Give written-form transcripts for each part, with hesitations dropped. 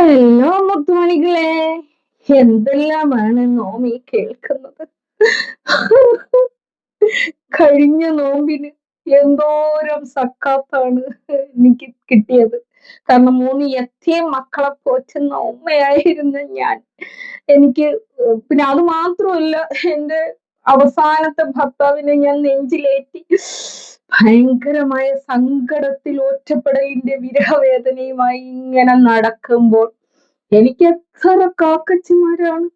Hello മുത്തുമണികളെ, എന്തെല്ലാമാണ് Naomi കേൾക്കുന്നത്. കഴിഞ്ഞ നോമ്പിന് എന്തോരം സക്കാത്താണ് എനിക്ക് കിട്ടിയത്. കാരണം 3 യത്തീം മക്കളെ പോറ്റുന്ന ഉമ്മയായിരുന്ന ഞാൻ. എനിക്ക് പിന്നെ അത് മാത്രമല്ല, എന്റെ അവസാനത്തെ ഭർത്താവിനെ ഞാൻ നെഞ്ചിലേറ്റി ഭയങ്കരമായ സങ്കടത്തിൽ ഒറ്റപ്പെടലിന്റെ വിരഹവേദനയുമായി ഇങ്ങനെ നടക്കുമ്പോൾ എനിക്ക് എത്ര കാക്കച്ചിമാരാണ്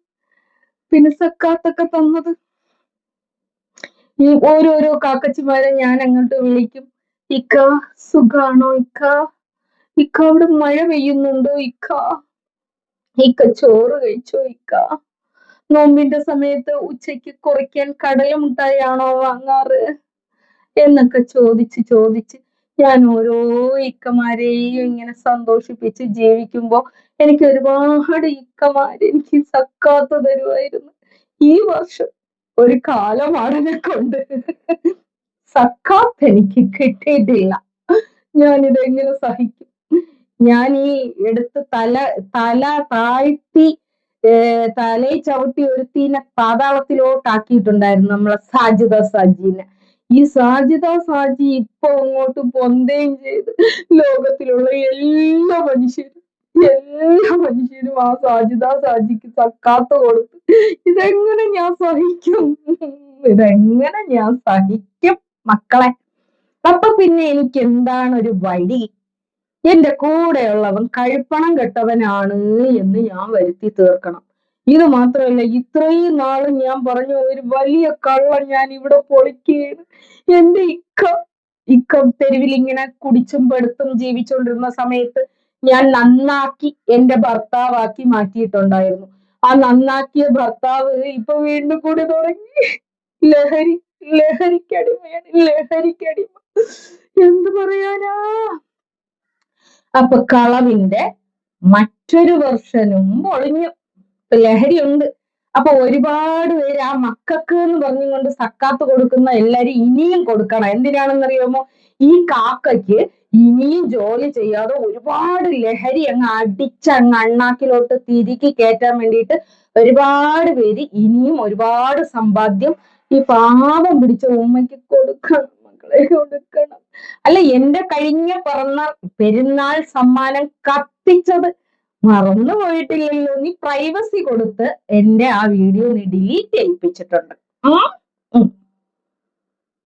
പിന്നെ സക്കാത്തൊക്കെ തന്നത്. ഈ ഓരോരോ കാക്കച്ചിമാരെ ഞാൻ അങ്ങോട്ട് വിളിക്കും. ഇക്ക സുഖാണോ ഇക്ക? ഇക്ക അവിടെ മഴ പെയ്യുന്നുണ്ടോ ഇക്ക? ഇക്ക ചോറ് കഴിച്ചോ ഇക്ക? നോമ്പിന്റെ സമയത്ത് ഉച്ചയ്ക്ക് കുറയ്ക്കാൻ കടല മുട്ടായാണോ വാങ്ങാറ് എന്നൊക്കെ ചോദിച്ച് ഞാൻ ഓരോ ഇക്കമാരെയും ഇങ്ങനെ സന്തോഷിപ്പിച്ച് ജീവിക്കുമ്പോ എനിക്ക് ഒരുപാട് ഇക്കമാര് എനിക്ക് സക്കാത്ത് തരുമായിരുന്നു. ഈ വർഷം ഒരു കാലമാടനെ കൊണ്ട് സക്കാത്ത് എനിക്ക് കിട്ടിയിട്ടില്ല. ഞാനിതെങ്ങനെ സഹിക്കും? ഞാൻ ഈ എടുത്ത് തല താഴ്ത്തി തലയിൽ ചവിട്ടി ഒരുത്തീനെ പാതാളത്തിലോട്ടാക്കിയിട്ടുണ്ടായിരുന്നു നമ്മളെ സാജിദ സാജീനെ. ഈ സാജിദ സാജി ഇപ്പൊ അങ്ങോട്ട് പൊന്തയും ചെയ്ത് ലോകത്തിലുള്ള എല്ലാ മനുഷ്യരും ആ സാജിദ സാജിക്ക് സക്കാത്ത് കൊടുത്ത് ഇതെങ്ങനെ ഞാൻ സഹിക്കും മക്കളെ? അപ്പൊ പിന്നെ എനിക്ക് എന്താണ് ഒരു വഴി? എന്റെ കൂടെയുള്ളവൻ കഴിപ്പണം കെട്ടവനാണ് എന്ന് ഞാൻ വരുത്തി തീർക്കണം. ഇത് മാത്രമല്ല, ഇത്രയും നാളും ഞാൻ പറഞ്ഞ ഒരു വലിയ കള്ളം ഞാൻ ഇവിടെ പൊളിക്കുകയാണ്. എന്റെ ഇക്ക തെരുവിൽ ഇങ്ങനെ കുടിച്ചും പെടുത്തും ജീവിച്ചുകൊണ്ടിരുന്ന സമയത്ത് ഞാൻ നന്നാക്കി എന്റെ ഭർത്താവാക്കി മാറ്റിയിട്ടുണ്ടായിരുന്നു. ആ നന്നാക്കിയ ഭർത്താവ് ഇപ്പൊ വീണ്ടും കൂടി തുടങ്ങി. ലഹരിക്കടിമയാണ്. എന്ത് പറയാനാ? അപ്പൊ കളവിന്റെ മറ്റൊരു വെർഷനും പൊളിഞ്ഞു. ലഹരിയുണ്ട്. അപ്പൊ ഒരുപാട് പേര് ആ മക്കൾക്ക് എന്ന് പറഞ്ഞുകൊണ്ട് സക്കാത്ത് കൊടുക്കുന്ന എല്ലാരും ഇനിയും കൊടുക്കണം. എന്തിനാണെന്നറിയാമോ? ഈ കാക്കയ്ക്ക് ഇനിയും ജോലി ചെയ്യാതെ ഒരുപാട് ലഹരി അങ്ങ് അണ്ണാക്കിലോട്ട് തിരികെ കയറ്റാൻ വേണ്ടിയിട്ട് ഒരുപാട് പേര് ഇനിയും ഒരുപാട് സമ്പാദ്യം ഈ പാവം പിടിച്ച ഉമ്മയ്ക്ക് കൊടുക്കണം. മക്കളെ കൊടുക്കണം. അല്ല, എന്റെ കഴിഞ്ഞ പെരുന്നാൾ സമ്മാനം കത്തിച്ചത് മറന്നു പോയിട്ടില്ലല്ലോ. നീ പ്രൈവസി കൊടുത്ത് എന്റെ ആ വീഡിയോ നീ ഡിലീറ്റ് ചെയ്യിപ്പിച്ചിട്ടുണ്ട്.